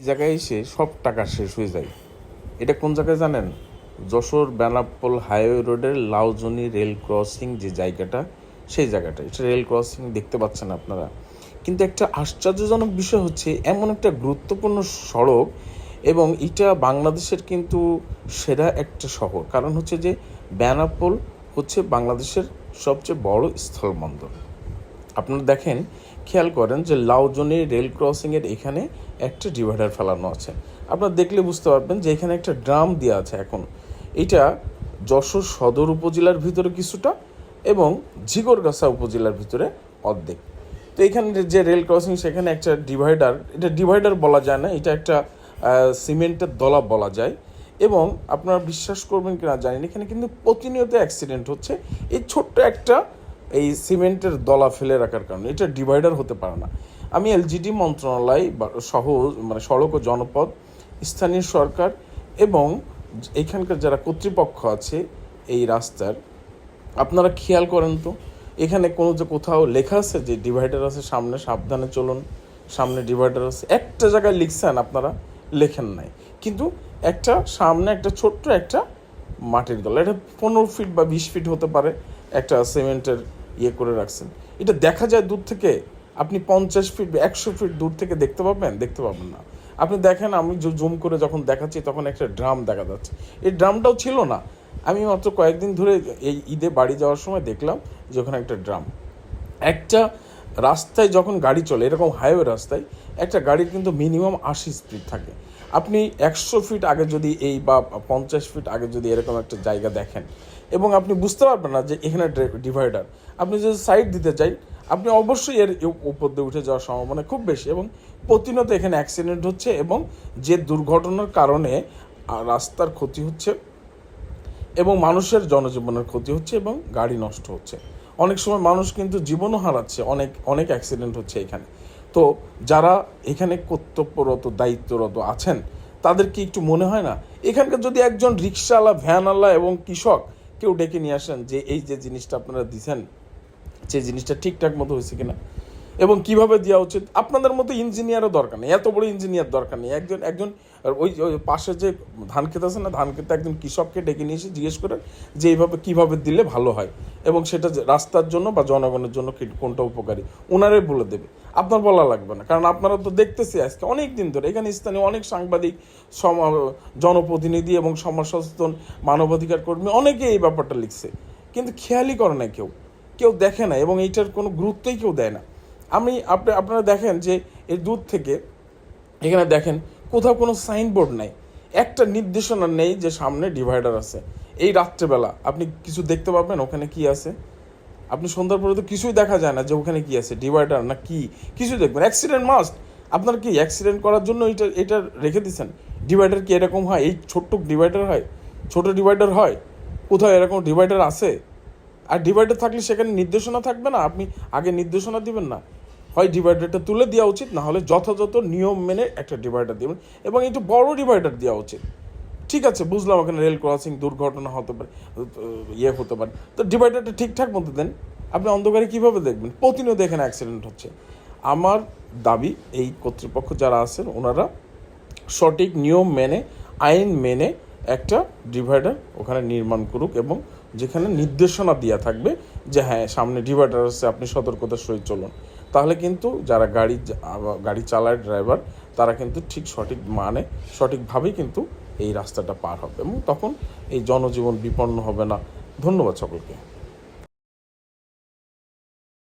এই জায়গায় এসে সব টাকা শেষ হয়ে যায়। এটা কোন জায়গায় জানেন? যশোর বেনাপোল হাইওয়ে রোডের লাউজনি রেল ক্রসিং যে জায়গাটা, সেই জায়গাটা। এটা রেল ক্রসিং দেখতে পাচ্ছেন আপনারা। কিন্তু একটা আশ্চর্যজনক বিষয় হচ্ছে, এমন একটা গুরুত্বপূর্ণ সড়ক এবং এটা বাংলাদেশের কিন্তু সেরা একটা শহর। কারণ হচ্ছে যে বেনাপোল হচ্ছে বাংলাদেশের সবচেয়ে বড় স্থলবন্দর। আপনারা দেখেন, খেয়াল করেন যে লাউজনি রেল ক্রসিংয়ের এখানে একটা ডিভাইডার ফেলানো আছে। আপনারা দেখলে বুঝতে পারবেন যে এখানে একটা ড্রাম দেওয়া আছে। এখন এটা যশোর সদর উপজেলার ভিতরে কিছুটা এবং ঝিগরগাছা উপজেলার ভিতরে অর্ধেক। তো এখানে যে রেল ক্রসিং, সেখানে একটা ডিভাইডার, এটা ডিভাইডার বলা যায় না, এটা একটা সিমেন্টের দলা বলা যায়। এবং আপনারা বিশ্বাস করবেন কিনা জানি না, এখানে কিন্তু প্রতিনিয়ত অ্যাক্সিডেন্ট হচ্ছে এই ছোট্ট একটা এই সিমেন্টের দলা ফেলে রাখার কারণে। এটা ডিভাইডার হতে পারে না। আমি এলজিডি মন্ত্রণালয় সহ সড়ক ও জনপদ, স্থানীয় সরকার এবং এখানকার যারা কর্তৃপক্ষ আছে এই রাস্তার, আপনারা খেয়াল করেন তো, এখানে কোথাও লেখা আছে যে ডিভাইডার আছে সামনে, সাবধানে চলুন, সামনে ডিভাইডার আছে? একটা জায়গায় লিখছেন আপনারা? লেখেন নাই। কিন্তু একটা সামনে একটা ছোট্ট একটা মাটির দল, এটা 15 ফিট বা 20 ফিট হতে পারে, একটা সিমেন্টের করে রাখছেন। এটা দেখা যায় দূর থেকে। আপনি 50 ফিট বা 100 ফিট দূর থেকে দেখতে পাবেন না। আপনি দেখেন, আমি জুম করে যখন দেখাচ্ছি তখন একটা ড্রাম দেখা যাচ্ছে। এই ড্রামটাও ছিল না। আমি মাত্র কয়েকদিন ধরে এই ঈদে বাড়ি যাওয়ার সময় দেখলাম যে ওখানে একটা ড্রাম। একটা রাস্তায় যখন গাড়ি চলে, এরকম হাইওয়ে রাস্তায় একটা গাড়ির কিন্তু মিনিমাম 80 স্পিড থাকে। আপনি 100 ফিট আগে যদি বা 50 ফিট আগে যদি এরকম একটা জায়গা দেখেন, এবং আপনি বুঝতে পারবেন না যে এখানে ডিভাইডার। আপনি যদি সাইড দিতে চাই, আপনি অবশ্যই এর উপর দিয়ে উঠে যাওয়ার সম্ভাবনা খুব বেশি। এবং প্রতিনিয়ত এখানে অ্যাক্সিডেন্ট হচ্ছে এবং যে দুর্ঘটনার কারণে রাস্তার ক্ষতি হচ্ছে এবং মানুষের জনজীবনের ক্ষতি হচ্ছে এবং গাড়ি নষ্ট হচ্ছে। অনেক সময় মানুষ কিন্তু জীবনও হারাচ্ছে, অনেক অনেক অ্যাক্সিডেন্ট হচ্ছে এখানে। তো যারা এখানে কর্তব্যরত, দায়িত্বরত আছেন, তাদের কি একটু মনে হয় না, এখানকার যদি একজন রিক্সাওয়ালা, ভ্যানওয়ালা এবং কৃষক কেউ ডেকে নিয়ে আসেন যে এই যে জিনিসটা আপনারা দিচ্ছেন, যে জিনিসটা ঠিকঠাক মতো হয়েছে কিনা এবং কিভাবে দেওয়া উচিত? আপনাদের মতো ইঞ্জিনিয়ারও দরকার নেই, এত বড় ইঞ্জিনিয়ার দরকার নেই। একজন ওই ওই পাশে যে ধান ক্ষেত আছে না, ধান ক্ষেতে একজন কৃষককে ডেকে নিয়ে এসে জিজ্ঞেস করে যে এইভাবে কীভাবে দিলে ভালো হয় এবং সেটা রাস্তার জন্য বা জনগণের জন্য কোনটা উপকারী, ওনারাই বলে দেবে। আপনার বলা লাগবে না, কারণ আপনারা তো দেখতেছি আজকে অনেক দিন ধরে এখানে স্থানীয় অনেক সাংবাদিক, জনপ্রতিনিধি এবং সমাজ সচেতন মানবাধিকার কর্মী অনেকে এই ব্যাপারটা লিখছে, কিন্তু খেয়ালই করে না, কেউ দেখে না এবং এইটার কোনো গুরুত্বই কেউ দেয় না। আপনারা দেখেন যে এর দূর থেকে এখানে দেখেন কোথাও কোনো সাইনবোর্ড নাই, একটা নির্দেশনা নেই যে সামনে ডিভাইডার আছে। এই রাত্রেবেলা আপনি কিছু দেখতে পাবেন ওখানে কি আছে? আপনি সন্ধ্যার পরে তো কিছুই দেখা যায় না যে ওখানে কি আছে, ডিভাইডার না কি, কিছু দেখবেন। Accident must. আপনার কি অ্যাক্সিডেন্ট করার জন্য এটা রেখে দিচ্ছেন? ডিভাইডার কি এরকম হয়? এই ছোট্ট ডিভাইডার হয়? ছোট ডিভাইডার হয়? কোথাও এরকম ডিভাইডার আছে? আর ডিভাইডার থাকলে সেখানে নির্দেশনা থাকবে না? আপনি আগে নির্দেশনা দিবেন না? হয় ডিভাইডারটা তুলে দেওয়া উচিত, না হলে যথাযথ নিয়ম মেনে একটা ডিভাইডার দেবেন এবং একটু বড় ডিভাইডার দেওয়া উচিত। ঠিক আছে, বুঝলাম ওখানে রেল ক্রসিং, দুর্ঘটনা হতে পারে, হতে পারে, তো ডিভাইডারটা ঠিকঠাক মতো দেন। আপনি অন্ধকারে কীভাবে দেখবেন? প্রতিনিয়ত এখানে অ্যাক্সিডেন্ট হচ্ছে। আমার দাবি, এই কর্তৃপক্ষ যারা আছেন ওনারা সঠিক নিয়ম মেনে, আইন মেনে একটা ডিভাইডার ওখানে নির্মাণ করুক এবং যেখানে নির্দেশনা দেওয়া থাকবে যে হ্যাঁ সামনে ডিভাইডার আছে, আপনি সতর্কতার সহিত চলুন। তাহলে কিন্তু যারা গাড়ি চালায়, ড্রাইভার, তারা কিন্তু সঠিকভাবেই কিন্তু এই রাস্তাটা পার হবে এবং তখন এই জনজীবন বিপন্ন হবে না। ধন্যবাদ সকলকে।